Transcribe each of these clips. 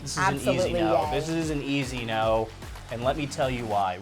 This is Absolutely, an easy no. yay. This is an easy no, and let me tell you why.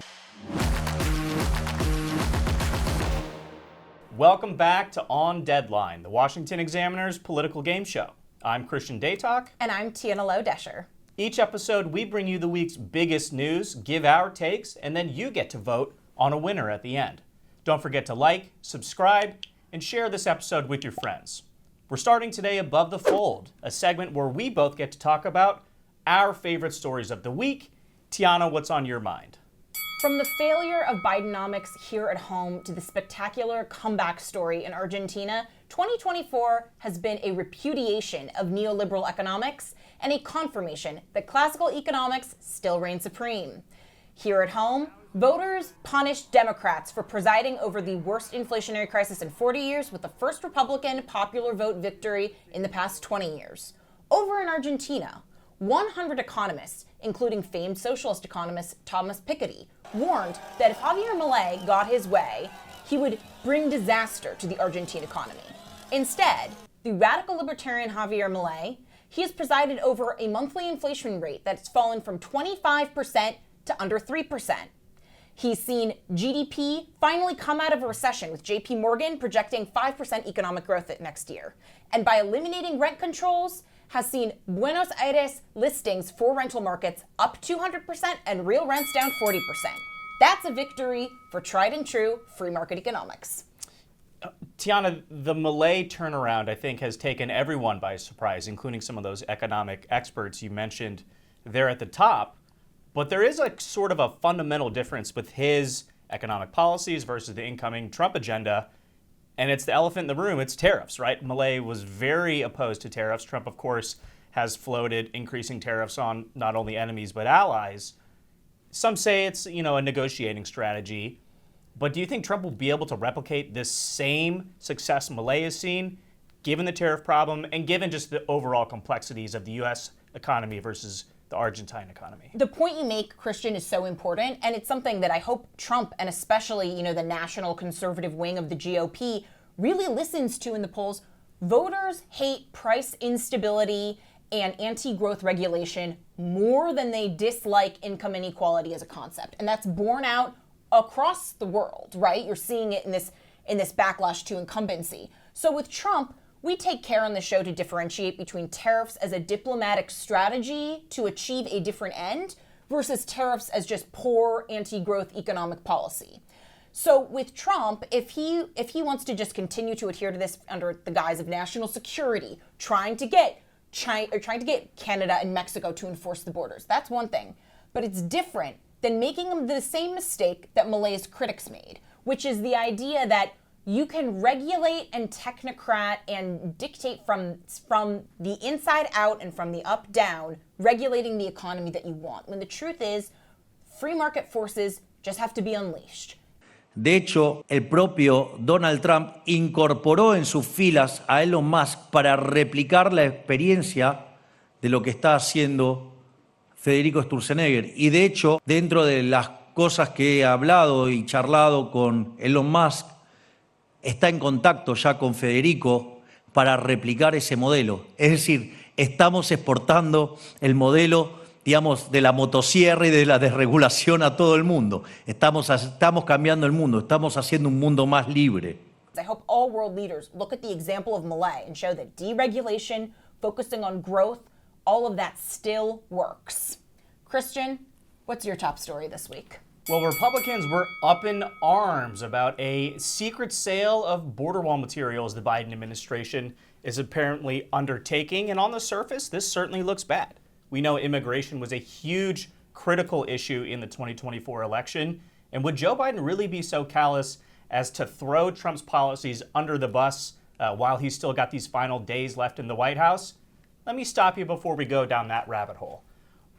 Welcome back to On Deadline, the Washington Examiner's political game show. I'm Christian Datoc. And I'm Tiana Lowe, Doescher. Each episode, we bring you the week's biggest news, give our takes, and then you get to vote on a winner at the end. Don't forget to like, subscribe, and share this episode with your friends. We're starting today Above the Fold, a segment where we both get to talk about our favorite stories of the week. Tiana, what's on your mind? From the failure of Bidenomics here at home to the spectacular comeback story in Argentina, 2024 has been a repudiation of neoliberal economics and a confirmation that classical economics still reign supreme. Here at home, voters punished Democrats for presiding over the worst inflationary crisis in 40 years with the first Republican popular vote victory in the past 20 years. Over in Argentina, 100 economists, including famed socialist economist Thomas Piketty, warned that if Javier Milei got his way, he would bring disaster to the Argentine economy. Instead, the radical libertarian Javier Milei, he has presided over a monthly inflation rate that's fallen from 25% to under 3%. He's seen GDP finally come out of a recession, with JP Morgan projecting 5% economic growth next year. And by eliminating rent controls, has seen Buenos Aires listings for rental markets up 200% and real rents down 40%. That's a victory for tried and true free market economics. Tiana, the Milei turnaround, I think, has taken everyone by surprise, including some of those economic experts you mentioned there at the top. But there is a sort of a fundamental difference with his economic policies versus the incoming Trump agenda. And it's the elephant in the room, it's tariffs, right? Milei was very opposed to tariffs. Trump, of course, has floated increasing tariffs on not only enemies but allies. Some say it's, a negotiating strategy. But do you think Trump will be able to replicate this same success Milei has seen, given the tariff problem and given just the overall complexities of the U.S. economy versus the Argentine economy? The point you make, Christian, is so important, and it's something that I hope Trump, and especially, the national conservative wing of the GOP, really listens to in the polls. Voters hate price instability and anti-growth regulation more than they dislike income inequality as a concept. And that's borne out across the world, right? You're seeing it in this backlash to incumbency. So with Trump, we take care on the show to differentiate between tariffs as a diplomatic strategy to achieve a different end versus tariffs as just poor anti-growth economic policy. So with Trump, if he wants to just continue to adhere to this under the guise of national security, trying to get Canada and Mexico to enforce the borders, that's one thing. But it's different than making the same mistake that Milei's critics made, which is the idea that you can regulate and technocrat and dictate from the inside out and from the up down, regulating the economy that you want, when the truth is free market forces just have to be unleashed. De hecho, el propio Donald Trump incorporó en sus filas a Elon Musk para replicar la experiencia de lo que está haciendo Federico Sturzenegger. Y de hecho, dentro de las cosas que he hablado y charlado con Elon Musk, está en contacto ya con Federico para replicar ese modelo. Es decir, estamos exportando el modelo, digamos, de la motosierra y de la desregulación a todo el mundo. Estamos cambiando el mundo, estamos haciendo un mundo más libre. I hope all world leaders look at the example of Milei and show that deregulation, focusing on growth, all of that still works. Christian, what's your top story this week? Well, Republicans were up in arms about a secret sale of border wall materials the Biden administration is apparently undertaking. And on the surface, this certainly looks bad. We know immigration was a huge critical issue in the 2024 election. And would Joe Biden really be so callous as to throw Trump's policies under the bus while he's still got these final days left in the White House? Let me stop you before we go down that rabbit hole.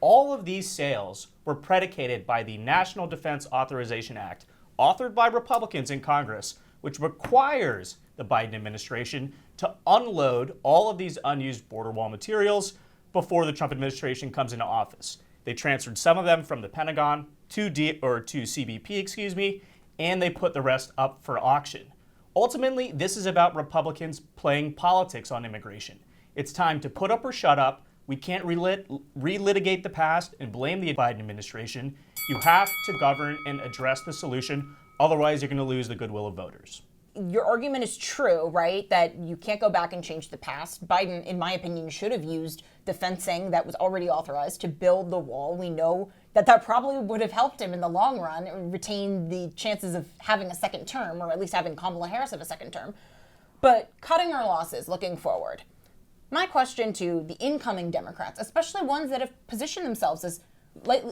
All of these sales were predicated by the National Defense Authorization Act, authored by Republicans in Congress, which requires the Biden administration to unload all of these unused border wall materials before the Trump administration comes into office. They transferred some of them from the Pentagon to CBP, and they put the rest up for auction. Ultimately, this is about Republicans playing politics on immigration. It's time to put up or shut up. We can't relitigate the past and blame the Biden administration. You have to govern and address the solution. Otherwise, you're going to lose the goodwill of voters. Your argument is true, right? That you can't go back and change the past. Biden, in my opinion, should have used the fencing that was already authorized to build the wall. We know that probably would have helped him in the long run and retain the chances of having a second term, or at least having Kamala Harris have a second term. But cutting our losses looking forward. My question to the incoming Democrats, especially ones that have positioned themselves as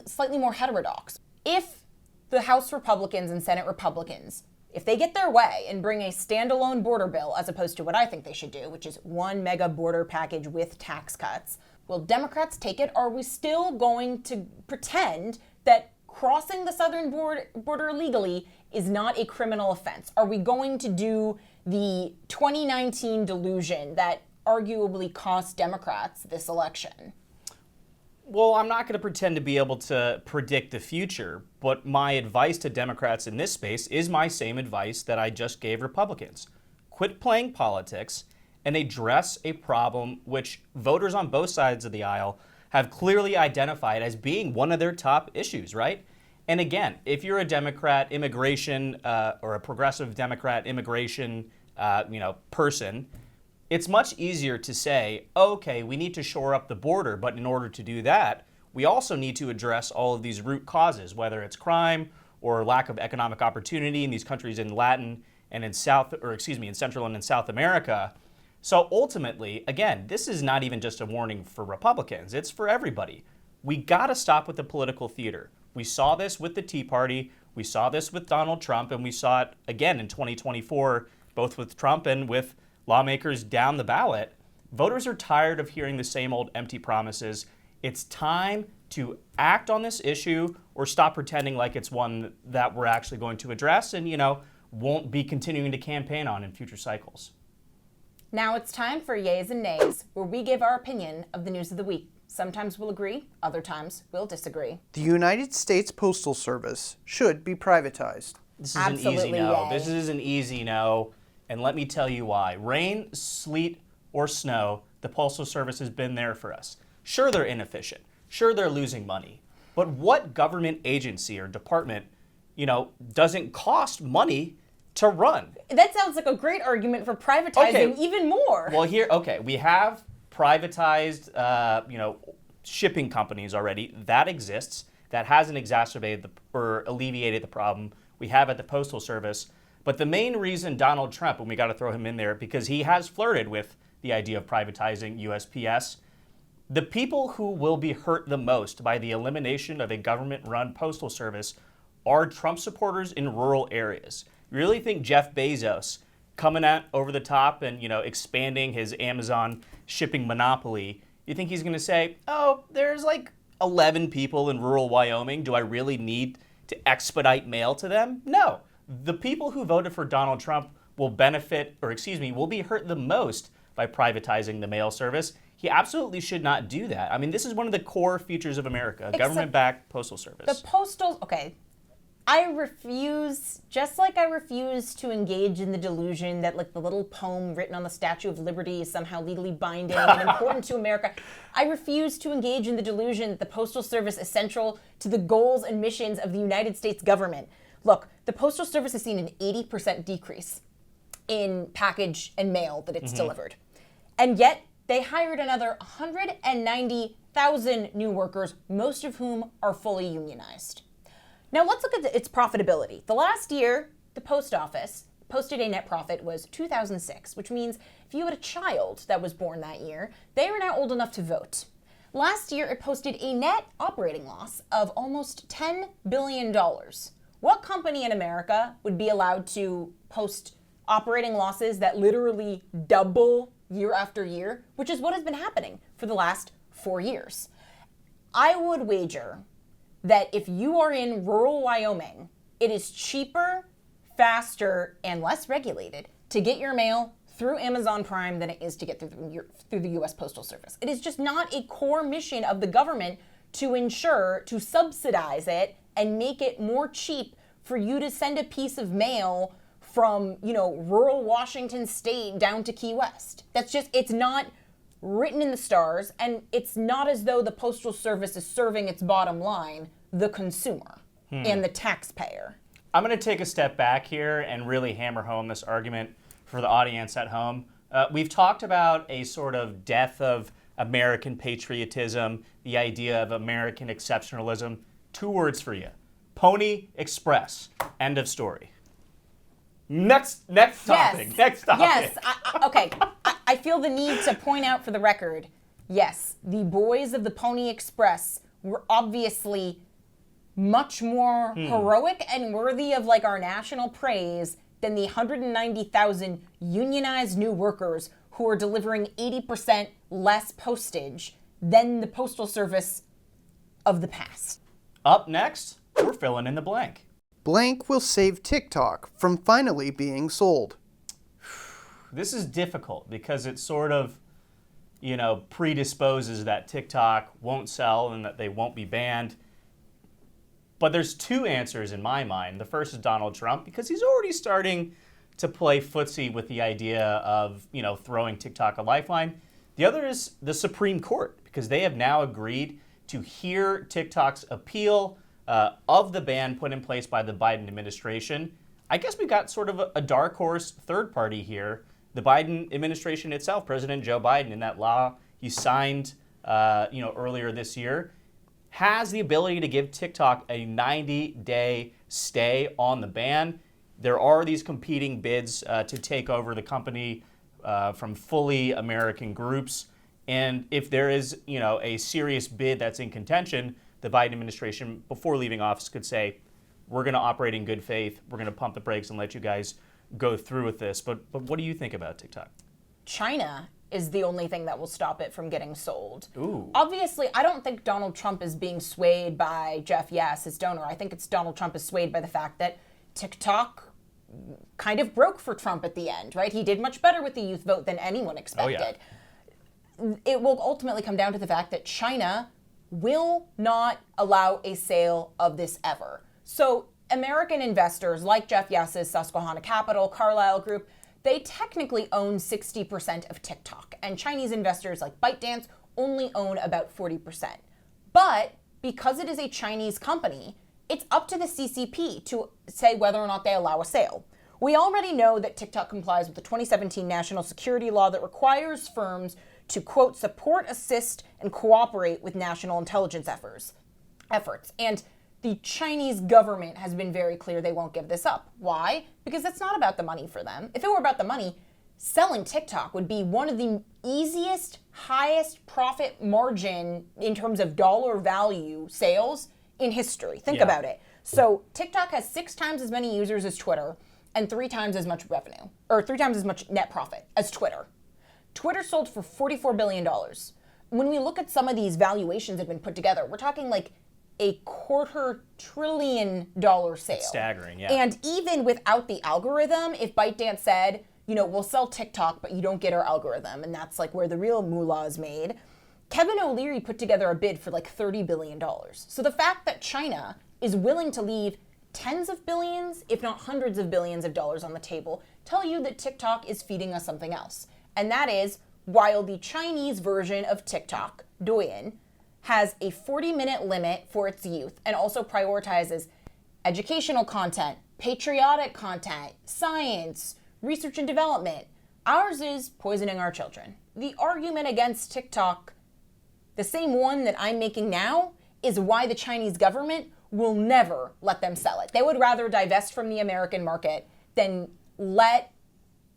slightly more heterodox. If the House Republicans and Senate Republicans, if they get their way and bring a standalone border bill as opposed to what I think they should do, which is one mega border package with tax cuts, will Democrats take it? Or are we still going to pretend that crossing the southern border illegally is not a criminal offense? Are we going to do the 2019 delusion that arguably cost Democrats this election? Well, I'm not going to pretend to be able to predict the future, but my advice to Democrats in this space is my same advice that I just gave Republicans. Quit playing politics and address a problem which voters on both sides of the aisle have clearly identified as being one of their top issues, right? And again, if you're a Democrat immigration or a progressive Democrat immigration person, it's much easier to say, okay, we need to shore up the border, but in order to do that, we also need to address all of these root causes, whether it's crime or lack of economic opportunity in these countries in Latin and in Central and in South America. So ultimately, again, this is not even just a warning for Republicans, it's for everybody. We gotta stop with the political theater. We saw this with the Tea Party, we saw this with Donald Trump, and we saw it again in 2024, both with Trump and with lawmakers down the ballot. Voters are tired of hearing the same old empty promises. It's time to act on this issue or stop pretending like it's one that we're actually going to address and, won't be continuing to campaign on in future cycles. Now it's time for Yays and Nays, where we give our opinion of the news of the week. Sometimes we'll agree, other times we'll disagree. The United States Postal Service should be privatized. This is an easy no. This is an easy no. And let me tell you why. Rain, sleet, or snow, the Postal Service has been there for us. Sure, they're inefficient. Sure, they're losing money. But what government agency or department, doesn't cost money to run? That sounds like a great argument for privatizing even more. Well, we have privatized, shipping companies already. That exists. That hasn't exacerbated or alleviated the problem we have at the Postal Service. But the main reason Donald Trump, and we got to throw him in there because he has flirted with the idea of privatizing USPS, the people who will be hurt the most by the elimination of a government-run postal service are Trump supporters in rural areas. You really think Jeff Bezos coming out over the top and, expanding his Amazon shipping monopoly, you think he's going to say, oh, there's like 11 people in rural Wyoming. Do I really need to expedite mail to them? No. The people who voted for Donald Trump will be hurt the most by privatizing the mail service. He absolutely should not do that. I mean, this is one of the core features of America, a government-backed postal service. I refuse, just like I refuse to engage in the delusion that the little poem written on the Statue of Liberty is somehow legally binding and important to America. I refuse to engage in the delusion that the Postal Service is central to the goals and missions of the United States government. Look, the Postal Service has seen an 80% decrease in package and mail that it's delivered. And yet, they hired another 190,000 new workers, most of whom are fully unionized. Now let's look at its profitability. The last year, the post office posted a net profit was 2006, which means if you had a child that was born that year, they are now old enough to vote. Last year, it posted a net operating loss of almost $10 billion. What company in America would be allowed to post operating losses that literally double year after year, which is what has been happening for the last 4 years? I would wager that if you are in rural Wyoming, it is cheaper, faster, and less regulated to get your mail through Amazon Prime than it is to get through the U.S. Postal Service. It is just not a core mission of the government to subsidize it and make it more cheap for you to send a piece of mail from, rural Washington state down to Key West. It's not written in the stars, and it's not as though the Postal Service is serving its bottom line, the consumer and the taxpayer. I'm going to take a step back here and really hammer home this argument for the audience at home. We've talked about a sort of death of American patriotism, the idea of American exceptionalism. 2 words for you: Pony Express. End of story. Next topic. Yes. Next topic. Yes. Okay. I feel the need to point out for the record, yes, the boys of the Pony Express were obviously much more heroic and worthy of like our national praise than the 190,000 unionized new workers who are delivering 80% less postage than the Postal Service of the past. Up next, we're filling in the blank. Blank will save TikTok from finally being sold. This is difficult because it sort of, predisposes that TikTok won't sell and that they won't be banned. But there's 2 answers in my mind. The first is Donald Trump, because he's already starting to play footsie with the idea of, throwing TikTok a lifeline. The other is the Supreme Court, because they have now agreed to hear TikTok's appeal of the ban put in place by the Biden administration. I guess we've got sort of a dark horse third party here. The Biden administration itself, President Joe Biden, in that law he signed, earlier this year, has the ability to give TikTok a 90-day stay on the ban. There are these competing bids to take over the company from fully American groups. And if there is, a serious bid that's in contention, the Biden administration, before leaving office, could say, we're going to operate in good faith. We're going to pump the brakes and let you guys go through with this. But what do you think about TikTok? China is the only thing that will stop it from getting sold. Ooh. Obviously, I don't think Donald Trump is being swayed by Jeff Yass, his donor. I think it's Donald Trump is swayed by the fact that TikTok kind of broke for Trump at the end, right? He did much better with the youth vote than anyone expected. Oh, yeah. It will ultimately come down to the fact that China will not allow a sale of this ever. So American investors like Jeff Yass's Susquehanna Capital, Carlyle Group, they technically own 60% of TikTok, and Chinese investors like ByteDance only own about 40%. But because it is a Chinese company, it's up to the CCP to say whether or not they allow a sale. We already know that TikTok complies with the 2017 national security law that requires firms to, quote, support, assist, and cooperate with national intelligence efforts. And the Chinese government has been very clear they won't give this up. Why? Because it's not about the money for them. If it were about the money, selling TikTok would be one of the easiest, highest profit margin in terms of dollar value sales in history. Think about it. So TikTok has 6 times as many users as Twitter and 3 times as much revenue, or 3 times as much net profit as Twitter. Twitter sold for $44 billion. When we look at some of these valuations that have been put together, we're talking like a $250 billion sale. It's staggering, yeah. And even without the algorithm, if ByteDance said, we'll sell TikTok, but you don't get our algorithm, and that's like where the real moolah is made, Kevin O'Leary put together a bid for like $30 billion. So the fact that China is willing to leave tens of billions, if not hundreds of billions of dollars on the table, tell you that TikTok is feeding us something else. And that is, while the Chinese version of TikTok, Douyin, has a 40-minute limit for its youth and also prioritizes educational content, patriotic content, science, research and development, ours is poisoning our children. The argument against TikTok, the same one that I'm making now, is why the Chinese government will never let them sell it. They would rather divest from the American market than let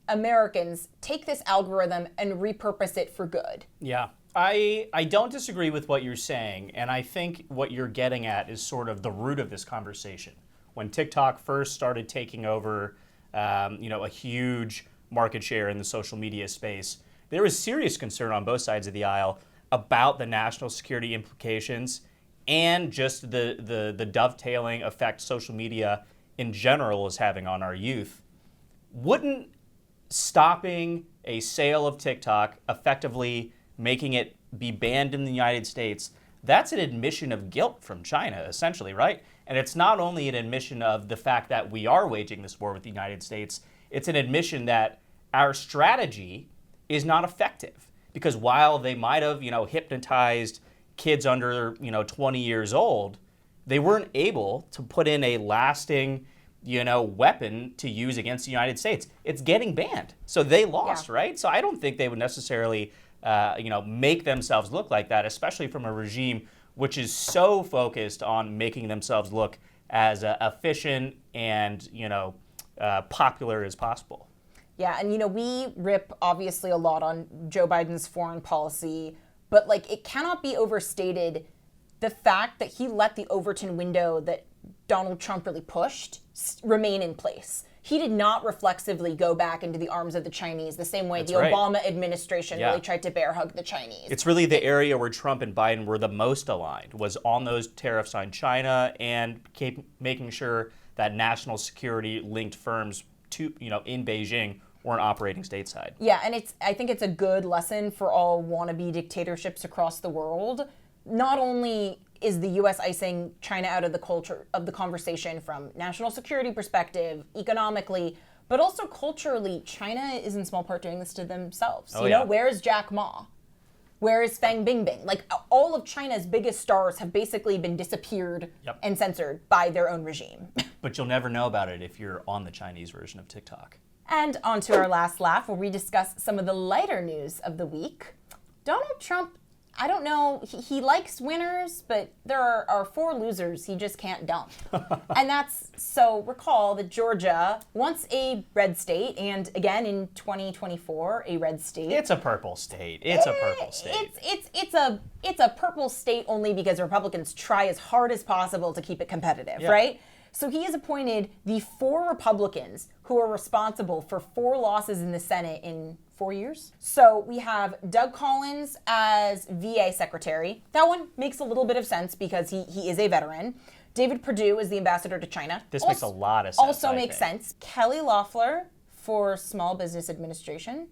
Americans take this algorithm and repurpose it for good. Yeah. I don't disagree with what you're saying, and I think what you're getting at is sort of the root of this conversation. When TikTok first started taking over, a huge market share in the social media space, there was serious concern on both sides of the aisle about the national security implications and just the dovetailing effect social media in general is having on our youth. Wouldn't stopping a sale of TikTok, effectively making it be banned in the United States, that's an admission of guilt from China, essentially, right? And it's not only an admission of the fact that we are waging this war with the United States, it's an admission that our strategy is not effective. because while they might have, hypnotized kids under, 20 years old, they weren't able to put in a lasting, weapon to use against the United States. It's getting banned. So they lost, right? So I don't think they would necessarily, make themselves look like that, especially from a regime which is so focused on making themselves look as efficient and, popular as possible. Yeah, and we rip obviously a lot on Joe Biden's foreign policy, but it cannot be overstated the fact that he let the Overton window that Donald Trump really pushed remain in place. He did not reflexively go back into the arms of the Chinese the same way the Obama administration really tried to bear hug the Chinese. It's really the area where Trump and Biden were the most aligned, was on those tariffs on China and making sure that national security linked firms to, in Beijing weren't operating stateside. Yeah, and I think it's a good lesson for all wannabe dictatorships across the world. Not only is the U.S. icing China out of the culture of the conversation from national security perspective, economically, but also culturally, China is in small part doing this to themselves. Where is Jack Ma? Where is Fang Bingbing? All of China's biggest stars have basically been disappeared and censored by their own regime. But you'll never know about it if you're on the Chinese version of TikTok. And on to our last laugh, where we discuss some of the lighter news of the week. Donald Trump, I don't know, he likes winners, but there are 4 losers he just can't dump. And so recall that Georgia, once a red state, and again in 2024, a red state. It's a purple state. It's a purple state. It's a purple state only because Republicans try as hard as possible to keep it competitive, right? So he has appointed the 4 Republicans who are responsible for 4 losses in the Senate in 4 years. So we have Doug Collins as VA secretary. That one makes a little bit of sense because he is a veteran. David Perdue is the ambassador to China. This makes a lot of sense. Also makes sense. Kelly Loeffler for Small Business Administration.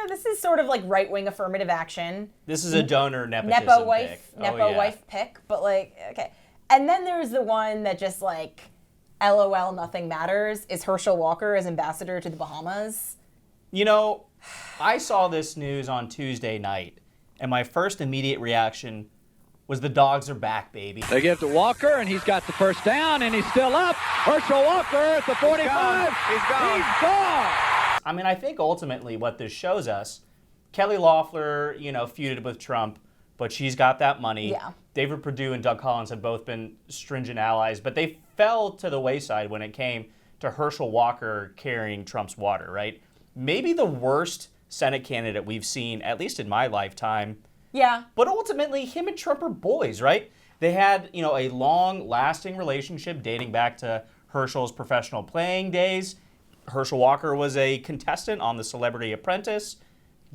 This is sort of like right-wing affirmative action. This is a donor nepotism wife pick, but okay. And then there's the one that just LOL, nothing matters, is Herschel Walker as ambassador to the Bahamas. I saw this news on Tuesday night, and my first immediate reaction was the dogs are back, baby. They give to Walker, and he's got the first down, and he's still up. Herschel Walker at the 45. He's gone. He's gone. I mean, I think ultimately what this shows us, Kelly Loeffler, feuded with Trump, but she's got that money. Yeah. David Perdue and Doug Collins have both been stringent allies, but they fell to the wayside when it came to Herschel Walker carrying Trump's water, right? Maybe the worst Senate candidate we've seen, at least in my lifetime. Yeah. But ultimately, him and Trump are boys, right? They had, a long-lasting relationship dating back to Herschel's professional playing days. Herschel Walker was a contestant on The Celebrity Apprentice.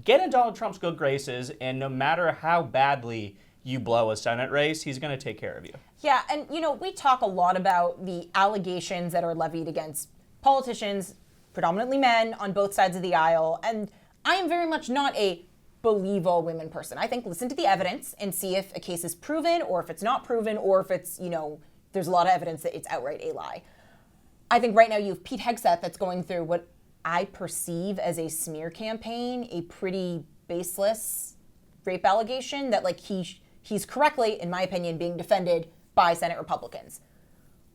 Get in Donald Trump's good graces, and no matter how badly you blow a Senate race, he's going to take care of you. Yeah, and we talk a lot about the allegations that are levied against politicians, predominantly men, on both sides of the aisle, and I am very much not a believe all women person. I think listen to the evidence and see if a case is proven, or if it's not proven, or if it's, there's a lot of evidence that it's outright a lie. I think right now you have Pete Hegseth that's going through what I perceive as a smear campaign, a pretty baseless rape allegation that he's correctly, in my opinion, being defended by Senate Republicans.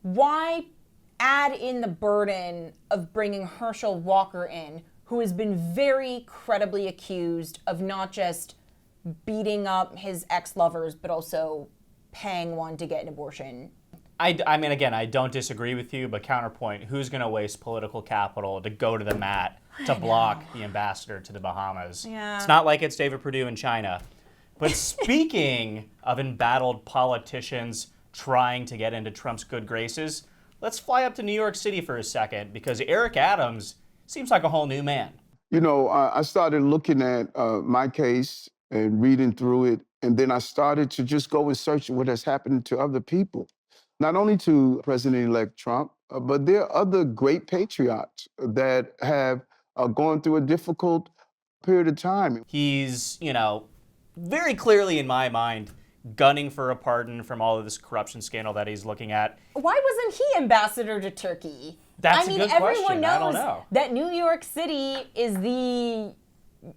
Why add in the burden of bringing Herschel Walker in, who has been very credibly accused of not just beating up his ex-lovers, but also paying one to get an abortion? I mean, again, I don't disagree with you, but counterpoint, who's going to waste political capital to go to the mat to block the ambassador to the Bahamas? Yeah. It's not like it's David Perdue in China. But speaking of embattled politicians trying to get into Trump's good graces, let's fly up to New York City for a second, because Eric Adams seems like a whole new man. I started looking at my case and reading through it, and then I started to just go and search what has happened to other people. Not only to President-elect Trump, but there are other great patriots that have gone through a difficult period of time. He's, very clearly in my mind, gunning for a pardon from all of this corruption scandal that he's looking at. Why wasn't he ambassador to Turkey? That's a good question. Everyone knows I don't know. that New York City is the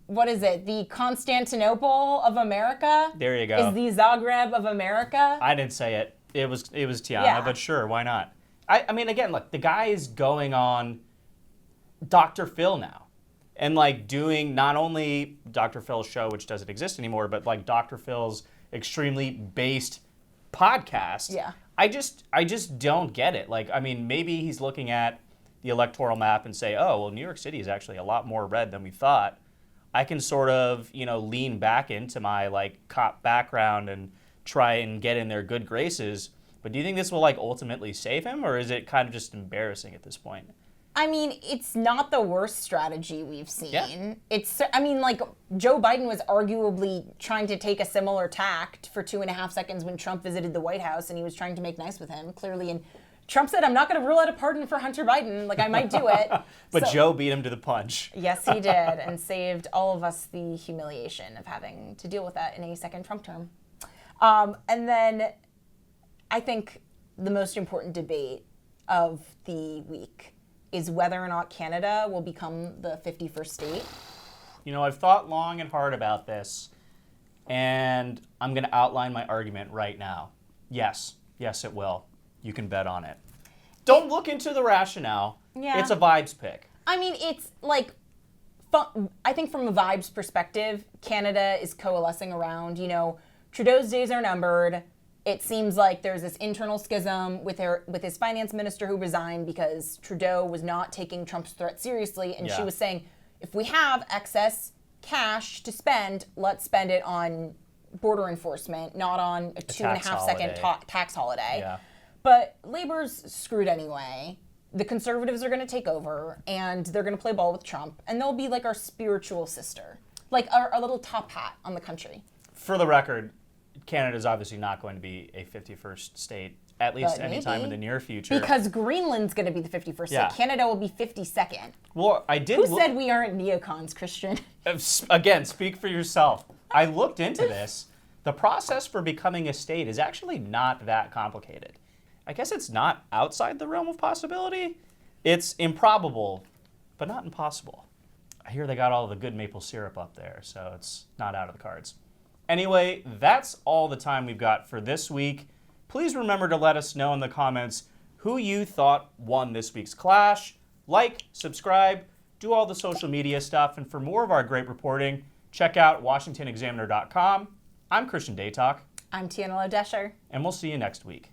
what is it? The Constantinople of America? There you go. Is the Zagreb of America? I didn't say it. It was Tiana, Yeah. but sure, why not? I mean, again, look, the guy is going on Dr. Phil now. And like doing not only Dr. Phil's show, which doesn't exist anymore, but like Dr. Phil's extremely based podcast. Yeah. I just don't get it. Like, I mean, maybe he's looking at the electoral map and say, oh, well, New York City is actually a lot more red than we thought. I can sort of, lean back into my like cop background and try and get in their good graces. But do you think this will like ultimately save him, or is it kind of just embarrassing at this point? I mean, it's not the worst strategy we've seen. Yeah. Like Joe Biden was arguably trying to take a similar tact for 2.5 seconds when Trump visited the White House and he was trying to make nice with him, clearly. And Trump said, I'm not going to rule out a pardon for Hunter Biden. Like, I might do it. But Joe beat him to the punch. Yes, he did, and saved all of us the humiliation of having to deal with that in a second Trump term. And then I think the most important debate of the week is whether or not Canada will become the 51st state. I've thought long and hard about this, and I'm going to outline my argument right now. Yes, it will. You can bet on it. Don't look into the rationale. Yeah. It's a vibes pick. I mean, it's like, I think from a vibes perspective, Canada is coalescing around, Trudeau's days are numbered. It seems like there's this internal schism with his finance minister who resigned because Trudeau was not taking Trump's threat seriously, and she was saying, if we have excess cash to spend, let's spend it on border enforcement, not on a 2.5 second tax holiday. Yeah. But Labor's screwed anyway. The Conservatives are going to take over, and they're going to play ball with Trump, and they'll be like our spiritual sister, like our little top hat on the country. For the record, Canada's obviously not going to be a 51st state, at least anytime in the near future. Because Greenland's going to be the 51st state. Canada will be 52nd. Well, I did. Who said we aren't neocons, Christian? Again, speak for yourself. I looked into this. The process for becoming a state is actually not that complicated. I guess it's not outside the realm of possibility. It's improbable, but not impossible. I hear they got all the good maple syrup up there, so it's not out of the cards. Anyway, that's all the time we've got for this week. Please remember to let us know in the comments who you thought won this week's clash. Like, subscribe, do all the social media stuff, and for more of our great reporting, check out washingtonexaminer.com. I'm Christian Datoc. I'm Tiana Lowe, Doescher. And we'll see you next week.